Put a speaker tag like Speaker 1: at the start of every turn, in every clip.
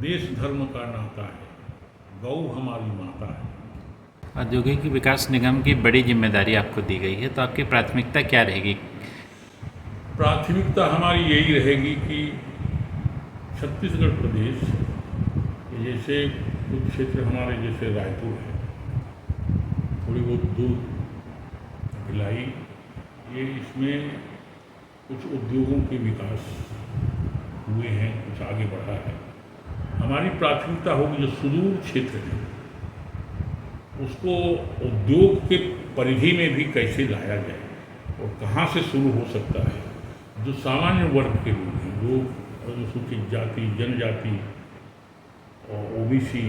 Speaker 1: देश धर्म का नाता है, गौ हमारी माता है।
Speaker 2: औद्योगिक विकास निगम की बड़ी जिम्मेदारी आपको दी गई है, तो आपकी प्राथमिकता क्या रहेगी?
Speaker 1: प्राथमिकता हमारी यही रहेगी कि छत्तीसगढ़ प्रदेश जैसे कुछ क्षेत्र हमारे जैसे रायपुर है, थोड़ी बहुत दूर भिलाई, ये इसमें कुछ उद्योगों के विकास हुए हैं, कुछ आगे बढ़ा है। हमारी प्राथमिकता होगी जो सुदूर क्षेत्र है उसको उद्योग के परिधि में भी कैसे लाया जाए और कहाँ से शुरू हो सकता है। जो सामान्य वर्ग के लोग हैं, जो अनुसूचित जाति, जनजाति और ओबीसी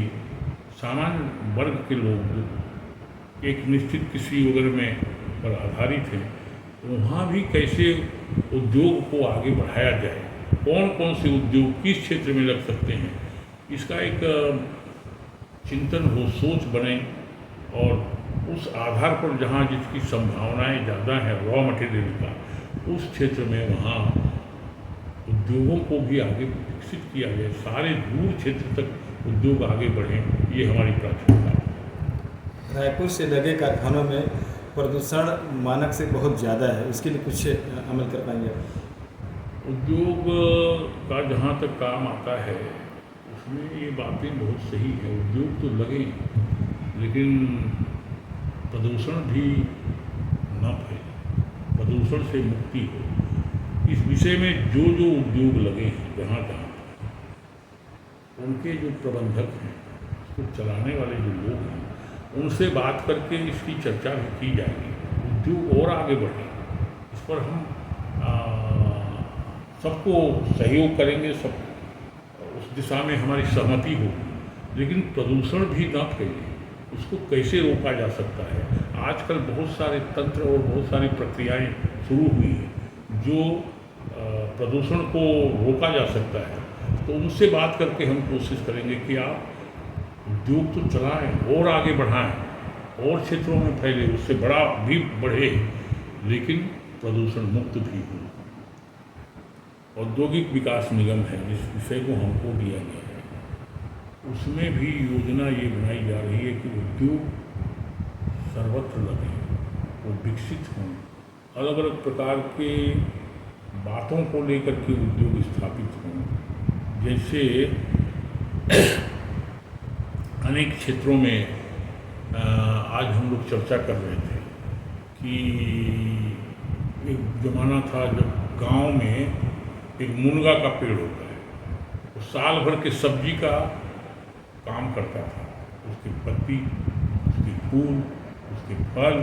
Speaker 1: सामान्य वर्ग के लोग एक निश्चित कृषि वगैरह में पर आधारित हैं, वहाँ भी कैसे उद्योग को आगे बढ़ाया जाए, कौन कौन से उद्योग किस क्षेत्र में लग सकते हैं, इसका एक चिंतन हो, सोच बने और उस आधार पर जहाँ जिसकी संभावनाएं ज़्यादा हैं रॉ मटेरियल का, उस क्षेत्र में वहाँ उद्योगों को भी आगे विकसित किया जाए, सारे दूर क्षेत्र तक उद्योग आगे बढ़ें, ये हमारी प्राथमिकता है।
Speaker 3: रायपुर से लगे कारखानों में प्रदूषण मानक से बहुत ज़्यादा है, उसके लिए कुछ अमल कर पाएंगे?
Speaker 1: उद्योग का जहाँ तक काम आता है उसमें ये बातें बहुत सही है, उद्योग तो लगे लेकिन प्रदूषण भी न फैले, प्रदूषण से मुक्ति हो, इस विषय में जो जो उद्योग लगे हैं जहाँ जहाँ उनके जो प्रबंधक हैं, उसको चलाने वाले जो लोग हैं, उनसे बात करके इसकी चर्चा भी की जाएगी, उद्योग और आगे बढ़े, इस पर हम सबको सहयोग करेंगे, सब उस दिशा में हमारी सहमति होगी। लेकिन प्रदूषण भी न फैले, उसको कैसे रोका जा सकता है। आजकल बहुत सारे तंत्र और बहुत सारी प्रक्रियाएं शुरू हुई हैं जो प्रदूषण को रोका जा सकता है, तो उनसे बात करके हम कोशिश करेंगे कि आप उद्योग तो चलाएं और आगे बढ़ाएं और क्षेत्रों में फैले, उससे बड़ा भी बढ़े, लेकिन प्रदूषण मुक्त भी हो। औद्योगिक विकास निगम है जिस विषय को हमको दिया गया है, उसमें भी योजना ये बनाई जा रही है कि उद्योग सर्वत्र लगे, वो विकसित हों, अलग अलग प्रकार के बातों को लेकर के उद्योग स्थापित हों। जैसे अनेक क्षेत्रों में आज हम लोग चर्चा कर रहे थे कि एक ज़माना था जब गांव में एक मुनगा का पेड़ होता है, वो साल भर के सब्जी का काम करता था, उसकी पत्ती, उसके फूल, उसके फल,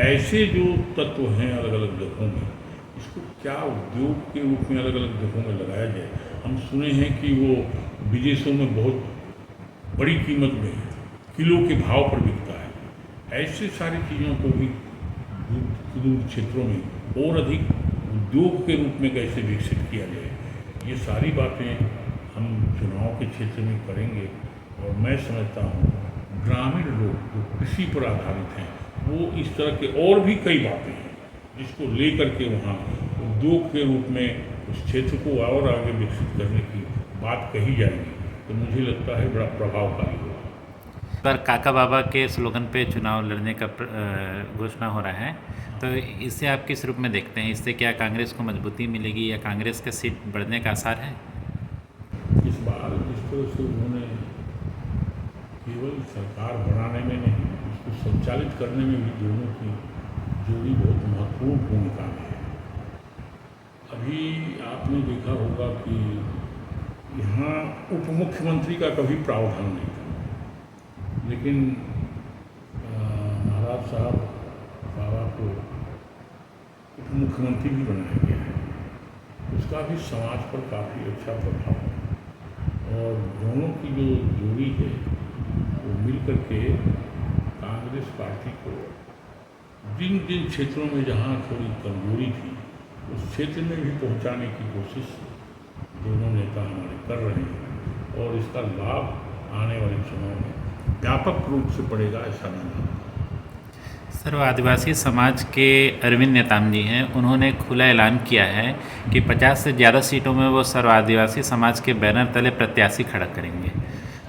Speaker 1: ऐसे जो तत्व हैं अलग अलग जगहों में, इसको क्या उद्योग के रूप में अलग अलग जगहों में लगाया जाए। हम सुने हैं कि वो विदेशों में बहुत बड़ी कीमत में किलो के भाव पर बिकता है। ऐसे सारी चीज़ों को भी दूर क्षेत्रों में और अधिक उद्योग के रूप में कैसे विकसित किया जाए, ये सारी बातें हम चुनाव के क्षेत्र में करेंगे। और मैं समझता हूँ ग्रामीण लोग जो कृषि पर आधारित हैं, वो इस तरह के और भी कई बातें हैं जिसको लेकर के वहाँ उद्योग के रूप में उस क्षेत्र को और आगे विकसित करने की बात कही जाएगी, तो मुझे लगता है बड़ा प्रभावकारी होगा।
Speaker 2: पर काका बाबा के स्लोगन पे चुनाव लड़ने का घोषणा हो रहा है, तो इसे आप किस रूप में देखते हैं? इससे क्या कांग्रेस को मजबूती मिलेगी या कांग्रेस का सीट बढ़ने का आसार है?
Speaker 1: इस बार जिस तरह से उन्होंने केवल सरकार बनाने में नहीं, उसको संचालित करने में भी दोनों की जोड़ी बहुत महत्वपूर्ण भूमिका में है। अभी आपने देखा होगा कि यहाँ उप मुख्यमंत्री का कभी प्रावधान नहीं था, लेकिन महाराज साहब बाबा को उप मुख्यमंत्री भी बनाया गया है, उसका भी समाज पर काफ़ी अच्छा प्रभाव है। और दोनों की जो जोड़ी है वो मिल करके कांग्रेस पार्टी को जिन जिन क्षेत्रों में जहाँ थोड़ी कमजोरी थी उस क्षेत्र में भी पहुँचाने की कोशिश दोनों नेता हमारे कर रहे हैं, और इसका लाभ आने वाले चुनाव में व्यापक रूप से पड़ेगा, ऐसा नहीं है।
Speaker 2: सर्व आदिवासी समाज के अरविंद नेताम जी हैं, उन्होंने खुला ऐलान किया है कि 50 से ज़्यादा सीटों में वो सर्व आदिवासी समाज के बैनर तले प्रत्याशी खड़ा करेंगे।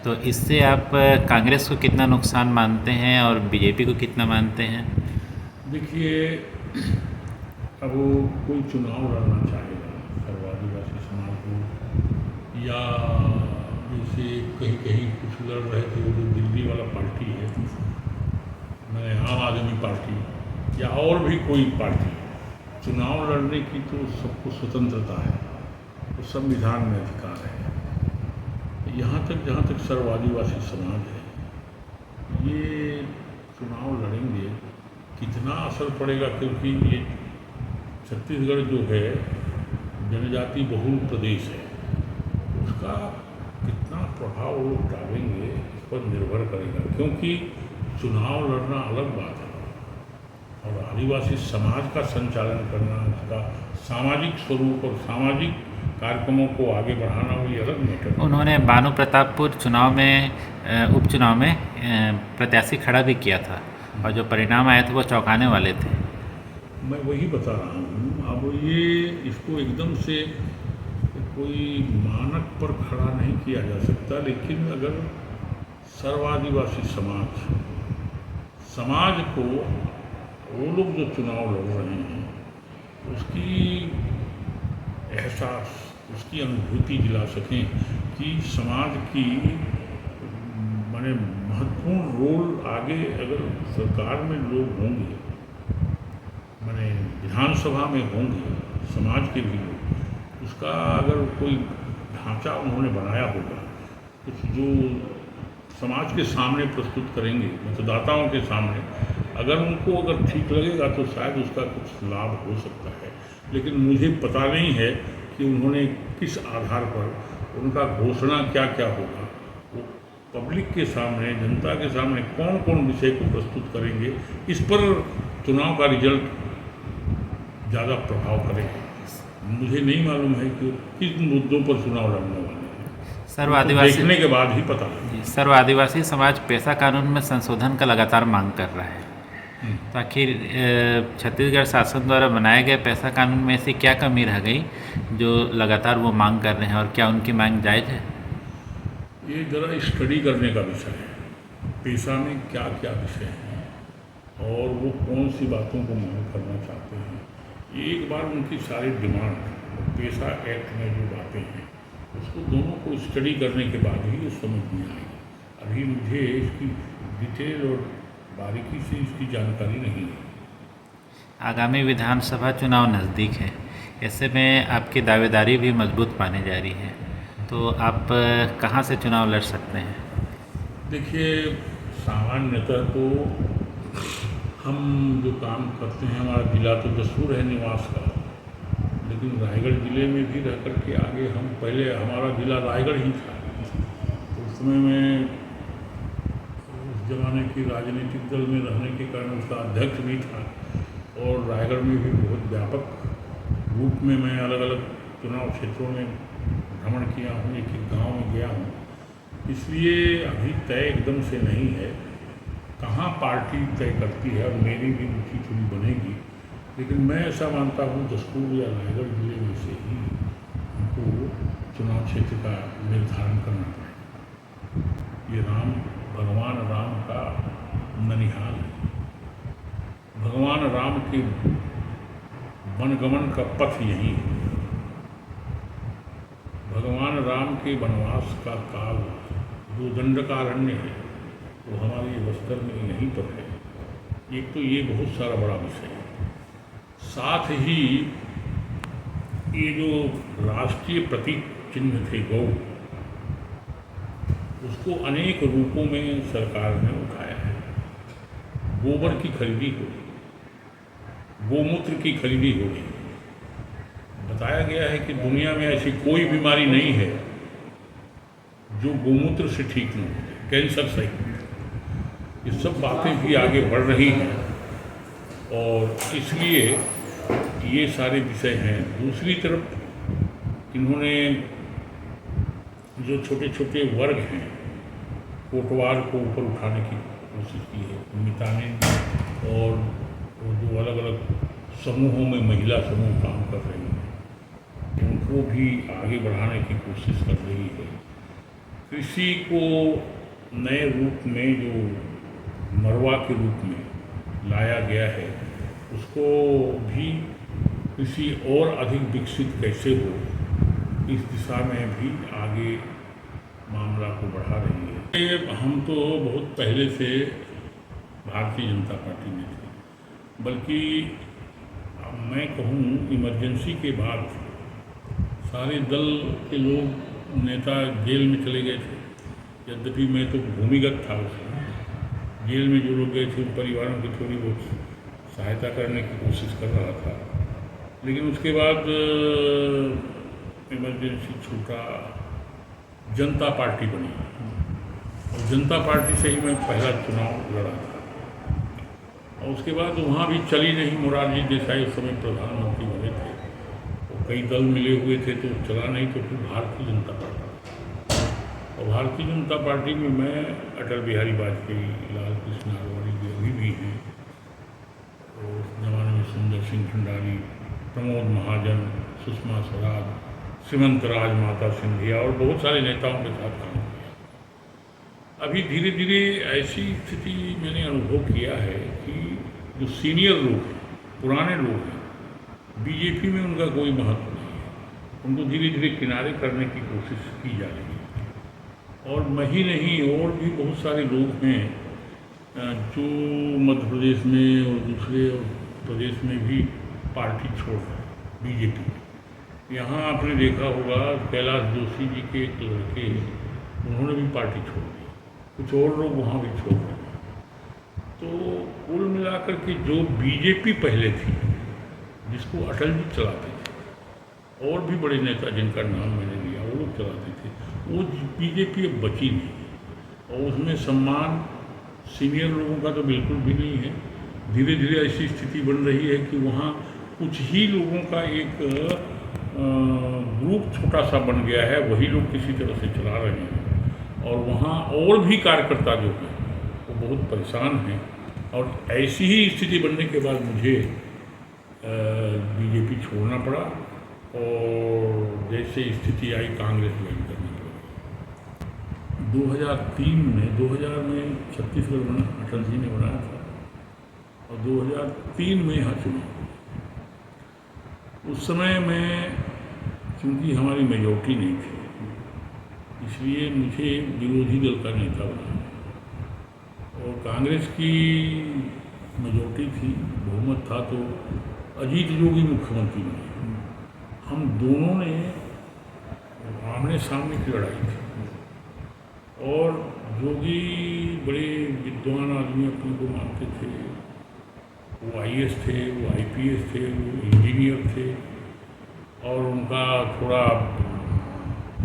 Speaker 2: तो इससे आप कांग्रेस को कितना नुकसान मानते हैं और बीजेपी को कितना मानते हैं?
Speaker 1: देखिए, अब वो कोई चुनाव लड़ना चाहेगा सर्व आदिवासी समाज को, या जैसे कहीं कहीं कुछ लड़ रहे थे, वो जो दिल्ली वाला पार्टी है, मैंने आम आदमी पार्टी या और भी कोई पार्टी, चुनाव लड़ने की तो सबको स्वतंत्रता है, तो संविधान में अधिकार है। यहाँ तक जहाँ तक सर्व आदिवासी समाज है, ये चुनाव लड़ेंगे, कितना असर पड़ेगा, क्योंकि ये छत्तीसगढ़ जो है जनजाति बहुल प्रदेश है, उसका कितना प्रभाव वो डालेंगे इस पर निर्भर करेगा। क्योंकि चुनाव लड़ना अलग बात है और आदिवासी समाज का संचालन करना, उसका सामाजिक स्वरूप और सामाजिक कार्यक्रमों को आगे बढ़ाना, वही अलग मैटर है।
Speaker 2: उन्होंने बानो प्रतापपुर चुनाव में उपचुनाव में प्रत्याशी खड़ा भी किया था और जो परिणाम आए थे वो चौंकाने वाले थे।
Speaker 1: मैं वही बता रहा हूँ। अब ये इसको एकदम से कोई मानक पर खड़ा नहीं किया जा सकता, लेकिन अगर सर्व आदिवासी समाज को वो लोग जो चुनाव लड़ रहे हैं उसकी एहसास, उसकी अनुभूति दिला सकें कि समाज की माने महत्वपूर्ण रोल आगे अगर सरकार में लोग होंगे, माने विधानसभा में होंगे समाज के भी लोग, उसका अगर कोई ढांचा उन्होंने बनाया होगा, कुछ जो समाज के सामने प्रस्तुत करेंगे, मतदाताओं के सामने, अगर उनको अगर ठीक लगेगा तो शायद उसका कुछ लाभ हो सकता है। लेकिन मुझे पता नहीं है कि उन्होंने किस आधार पर उनका घोषणा क्या क्या होगा, वो पब्लिक के सामने, जनता के सामने कौन कौन विषय को प्रस्तुत करेंगे, इस पर चुनाव का रिजल्ट ज़्यादा प्रभाव करेगा। मुझे नहीं मालूम है कि किस मुद्दों पर चुनाव लड़ने वाले हैं,
Speaker 2: सर्व आदिवासी
Speaker 1: देखने के बाद ही पता लगेगा।
Speaker 2: सर्व आदिवासी समाज पेशा कानून में संशोधन का लगातार मांग कर रहा है, तो आखिर छत्तीसगढ़ शासन द्वारा बनाए गए पेशा कानून में ऐसी क्या कमी रह गई जो लगातार वो मांग कर रहे हैं, और क्या उनकी मांग जायज़ है?
Speaker 1: ये ज़रा स्टडी करने का विषय है, पेशा में क्या क्या विषय हैं और वो कौन सी बातों को मांग करना चाहते हैं। एक बार उनकी सारी डिमांड, पेशा एक्ट में जो बातें हैं, उसको दोनों को स्टडी करने के बाद ही वो समझ में आएगी। अभी मुझे इसकी डिटेल और बारीकी से इसकी जानकारी नहीं है।
Speaker 2: आगामी विधानसभा चुनाव नज़दीक है, ऐसे में आपकी दावेदारी भी मजबूत मानी जा रही है, तो आप कहाँ से चुनाव लड़ सकते हैं?
Speaker 1: देखिए, सामान्यतः तो हम जो काम करते हैं, हमारा जिला तो जसूर है निवास का, लेकिन रायगढ़ ज़िले में भी रह कर के आगे हम पहले हमारा ज़िला रायगढ़ ही था, तो उस समय में उस ज़माने की राजनीतिक दल में रहने के कारण उसका अध्यक्ष भी था और रायगढ़ में भी बहुत व्यापक रूप में मैं अलग अलग चुनाव क्षेत्रों में भ्रमण किया हूँ, एक एक गाँव में गया हूँ। इसलिए अभी तय एकदम से नहीं है कहाँ पार्टी तय करती है, और मेरी भी रुचि थोड़ी बनेगी, लेकिन मैं ऐसा मानता हूँ जसपुर या रायगढ़ जिले में से ही हमको चुनाव क्षेत्र का निर्धारण करना पड़ेगा। ये भगवान राम का ननिहाल है, भगवान राम के वनगमन का पथ यही है, भगवान राम के वनवास का काल जो दंडकारण्य है वो हमारे बस्तर में यहीं पर है। एक तो ये बहुत सारा बड़ा विषय है, साथ ही ये जो राष्ट्रीय प्रतीक चिन्ह थे गौ, उसको अनेक रूपों में सरकार ने उठाया है। गोबर की खरीदी हो रही, गोमूत्र की खरीदी हो रही। बताया गया है कि दुनिया में ऐसी कोई बीमारी नहीं है जो गोमूत्र से ठीक न हो, कैंसर सहित। ये सब बातें भी आगे बढ़ रही हैं और इसलिए ये सारे विषय हैं। दूसरी तरफ इन्होंने जो छोटे छोटे वर्ग हैं, कोटवार को ऊपर उठाने की कोशिश की है, मितानिन और वो जो अलग अलग समूहों में महिला समूह काम कर रही हैं उनको भी आगे बढ़ाने की कोशिश कर रही है। कृषि को नए रूप में जो मरवा के रूप में लाया गया है उसको भी कृषि और अधिक विकसित कैसे हो इस दिशा में भी आगे मामला को बढ़ा रही है। ये हम तो बहुत पहले से भारतीय जनता पार्टी में थे, बल्कि मैं कहूँ इमरजेंसी के बाद सारे दल के लोग नेता जेल में चले गए थे। यद्यपि मैं तो भूमिगत था उसमें, जेल में जो लोग गए थे उन परिवारों की थोड़ी बहुत सहायता करने की कोशिश कर रहा था, लेकिन उसके बाद इमरजेंसी छूटा, जनता पार्टी बनी और जनता पार्टी से ही मैं पहला चुनाव लड़ा था। और उसके बाद वहाँ भी चली नहीं, मोरारजी देसाई उस समय प्रधानमंत्री बने थे, तो कई दल मिले हुए थे तो चला नहीं, तो फिर भारतीय जनता पार्टी। और भारतीय जनता पार्टी में मैं, अटल बिहारी वाजपेयी, लाल कृष्ण आडवाणी जो अभी भी हैं, और उस जमाने में सुंदर सिंह भंडारी, प्रमोद महाजन, सुषमा स्वराज, श्रीमंत राजमाता सिंधिया और बहुत सारे नेताओं के साथ काम किया। अभी धीरे धीरे ऐसी स्थिति मैंने अनुभव किया है कि जो सीनियर लोग हैं, पुराने लोग हैं, बीजेपी में उनका कोई महत्व नहीं है, उनको धीरे धीरे किनारे करने की कोशिश की जा रही है। और मैं ही नहीं, और भी बहुत सारे लोग हैं जो मध्य प्रदेश में और दूसरे प्रदेश में भी पार्टी छोड़ रहे हैं बीजेपी। यहाँ आपने देखा होगा कैलाश जोशी जी के एक लड़के हैं, उन्होंने भी पार्टी छोड़ दी, कुछ और लोग वहाँ भी छोड़ रहे हैं। तो कुल मिलाकर के जो बीजेपी पहले थी, जिसको अटल जी चलाते थे, और भी बड़े नेता जिनका नाम मैंने लिया वो लोग चलाते थे, वो बीजेपी अब बची नहीं। और उसमें सम्मान सीनियर लोगों का तो बिल्कुल भी नहीं है। धीरे धीरे ऐसी स्थिति बन रही है कि वहाँ कुछ ही लोगों का एक ग्रुप छोटा सा बन गया है, वही लोग किसी तरह से चला रहे हैं, और वहाँ और भी कार्यकर्ता जो हैं वो बहुत परेशान हैं। और ऐसी ही स्थिति बनने के बाद मुझे बीजेपी छोड़ना पड़ा, और जैसे स्थिति आई कांग्रेस ज्वाइन करनी पड़ी। 2000 में छत्तीसगढ़ बना, अटल जी ने बनाया था, और 2003 में यहाँ चुनाव। उस समय में क्योंकि हमारी मेजॉरिटी नहीं थी, इसलिए मुझे विरोधी दल का नेता बनाया, और कांग्रेस की मेजॉरिटी थी, बहुमत था, तो अजीत जोगी मुख्यमंत्री बने। हम दोनों ने आमने सामने की लड़ाई थी, और जोगी बड़े विद्वान आदमी अपने को मानते थे, वो आईएएस थे, वो आईपीएस थे, वो इंजीनियर थे, और उनका थोड़ा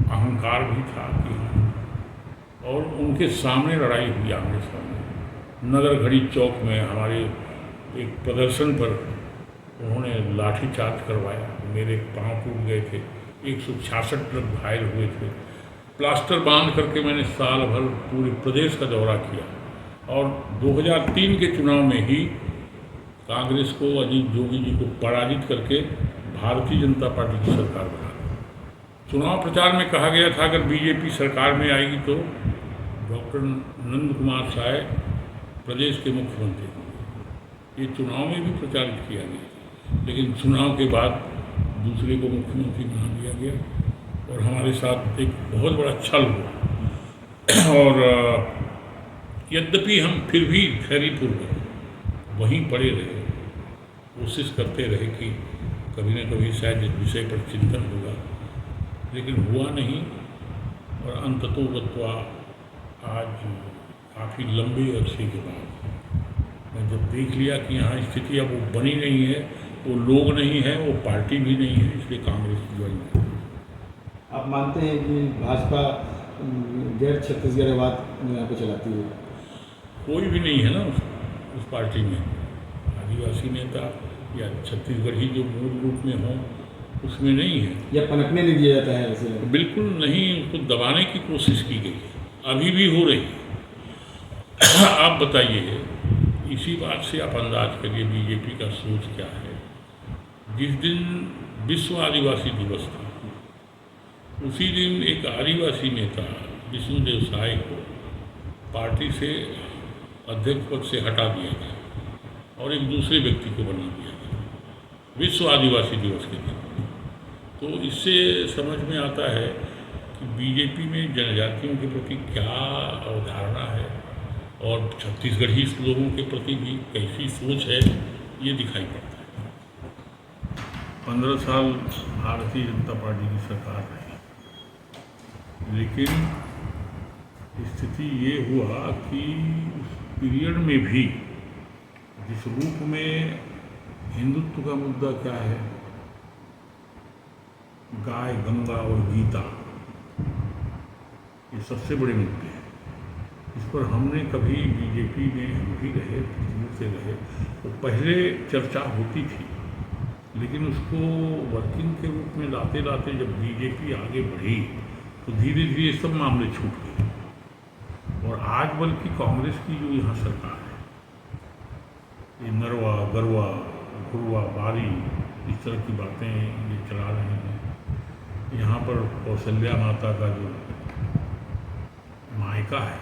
Speaker 1: अहंकार भी था कि, और उनके सामने लड़ाई हुई आमने सामने। नगर घड़ी चौक में हमारे एक प्रदर्शन पर उन्होंने लाठीचार्ज करवाया, मेरे पाँव टूट गए थे, 166 लोग घायल हुए थे। प्लास्टर बांध करके मैंने साल भर पूरे प्रदेश का दौरा किया, और 2003 के चुनाव में ही कांग्रेस को, अजीत जोगी जी को पराजित करके भारतीय जनता पार्टी की सरकार बना दी। चुनाव प्रचार में कहा गया था अगर बीजेपी सरकार में आएगी तो डॉक्टर नंद कुमार साय प्रदेश के मुख्यमंत्री होंगे। ये चुनाव में भी प्रचारित किया गया, लेकिन चुनाव के बाद दूसरे को मुख्यमंत्री बना दिया गया, और हमारे साथ एक बहुत बड़ा छल हुआ। और यद्यपि हम फिर भी धैर्यपूर्वक वहीं पड़े रहे, कोशिश करते रहे कि कभी न कभी शायद इस विषय पर चिंतन होगा, लेकिन हुआ नहीं। और अंततोगत्वा आज काफ़ी लंबे अरसे के बाद मैं जब देख लिया कि यहाँ स्थिति अब वो बनी नहीं है, वो लोग नहीं है, वो पार्टी भी नहीं है, इसलिए कांग्रेस ज्वाइन की।
Speaker 3: आप मानते हैं कि भाजपा गैर छत्तीसगढ़वाद यहाँ पे चलाती है?
Speaker 1: कोई भी नहीं है ना उस पार्टी में, आदिवासी नेता या छत्तीसगढ़ी जो मूल रूप में हों उसमें नहीं है,
Speaker 3: या पनपने नहीं दिया जाता है ऐसे?
Speaker 1: बिल्कुल नहीं, उसको दबाने की कोशिश की गई है, अभी भी हो रही है। आप बताइए, इसी बात से आप अंदाज करिए बीजेपी का सोच क्या है। जिस दिन विश्व आदिवासी दिवस था, उसी दिन एक आदिवासी नेता विष्णुदेव साय को पार्टी से अध्यक्ष पद से हटा दिया गया और एक दूसरे व्यक्ति को बना दिया गया विश्व आदिवासी दिवस के दिन। तो इससे समझ में आता है कि बीजेपी में जनजातियों के प्रति क्या अवधारणा है और छत्तीसगढ़ी लोगों के प्रति भी कैसी सोच है, ये दिखाई पड़ता है। 15 साल भारतीय जनता पार्टी की सरकार रही, लेकिन स्थिति ये हुआ कि उस पीरियड में भी जिस रूप में हिंदुत्व का मुद्दा क्या है, गाय, गंगा और गीता, ये सबसे बड़े मुद्दे हैं। इस पर हमने कभी बीजेपी में हम भी रहे, शुरू से रहे, तो पहले चर्चा होती थी, लेकिन उसको वर्किंग के रूप में लाते लाते जब बीजेपी आगे बढ़ी तो धीरे धीरे सब मामले छूट गए। और आज बल्कि कांग्रेस की जो यहाँ सरकार है, ये नरवा, गरवा, घुरवा, बारी, इस तरह की बातें ये चला रहे हैं। यहाँ पर कौशल्या माता का जो मायका है,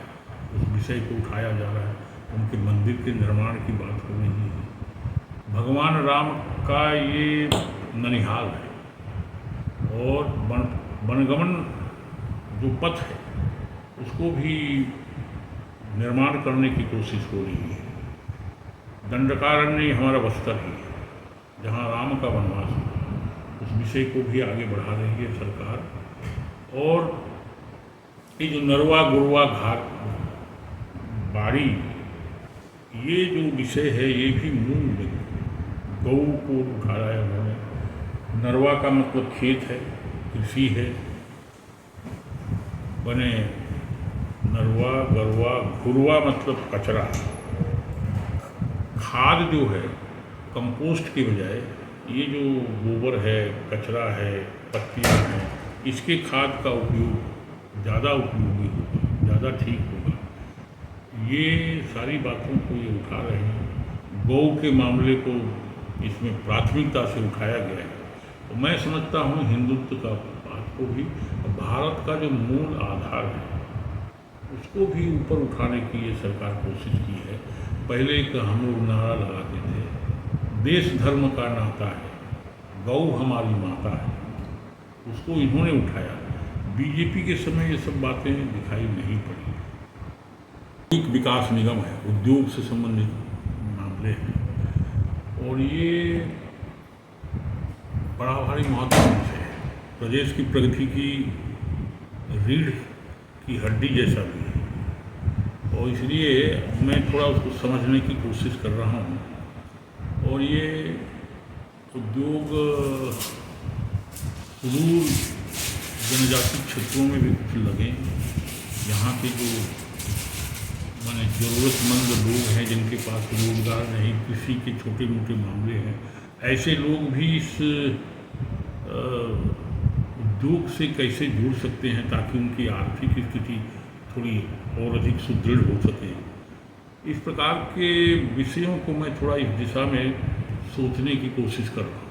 Speaker 1: उस विषय को उठाया जा रहा है, उनके मंदिर के निर्माण की बात हो रही है। भगवान राम का ये ननिहाल है और वनगमन जो पथ है उसको भी निर्माण करने की कोशिश हो रही है। दंडकारण्य हमारा बस्तर ही है, जहाँ राम का वनवास है, उस विषय को भी आगे बढ़ा रही है सरकार। और ये जो नरवा, गुरवा, घाट, बाड़ी, ये जो विषय है ये भी मूल गौ को उठाया है उन्होंने। नरवा का मतलब खेत है, कृषि है, बने नरवा, गरवा, घुरवा मतलब कचरा। खाद जो है कंपोस्ट के बजाय ये जो गोबर है, कचरा है, पत्तियाँ हैं, इसके खाद का उपयोग ज़्यादा उपयोगी होगा, ज़्यादा ठीक होगा। ये सारी बातों को ये उठा रहे हैं। गौ के मामले को इसमें प्राथमिकता से उठाया गया है। तो मैं समझता हूँ हिंदुत्व का बात को भी, भारत का जो मूल आधार है उसको भी ऊपर उठाने की ये सरकार कोशिश की है। पहले एक हम लोग नारा लगाते थे, देश धर्म का नाता है, गौ हमारी माता है, उसको इन्होंने उठाया। बीजेपी के समय ये सब बातें दिखाई नहीं पड़ी। एक विकास निगम है, उद्योग से संबंधित मामले हैं और ये बड़ा भारी महत्वपूर्ण है। प्रदेश की प्रगति की रीढ़ की हड्डी जैसा भी है और इसलिए मैं थोड़ा उसको समझने की कोशिश कर रहा हूँ। और ये उद्योग सुदूर जनजाति क्षेत्रों में भी कुछ लगे। यहाँ के जो माने ज़रूरतमंद लोग हैं जिनके पास रोजगार नहीं, कृषि के छोटे मोटे मामले हैं, ऐसे लोग भी इस उद्योग से कैसे जुड़ सकते हैं ताकि उनकी आर्थिक स्थिति थोड़ी और अधिक सुदृढ़ हो सके। इस प्रकार के विषयों को मैं थोड़ा इस दिशा में सोचने की कोशिश कर रहा हूँ।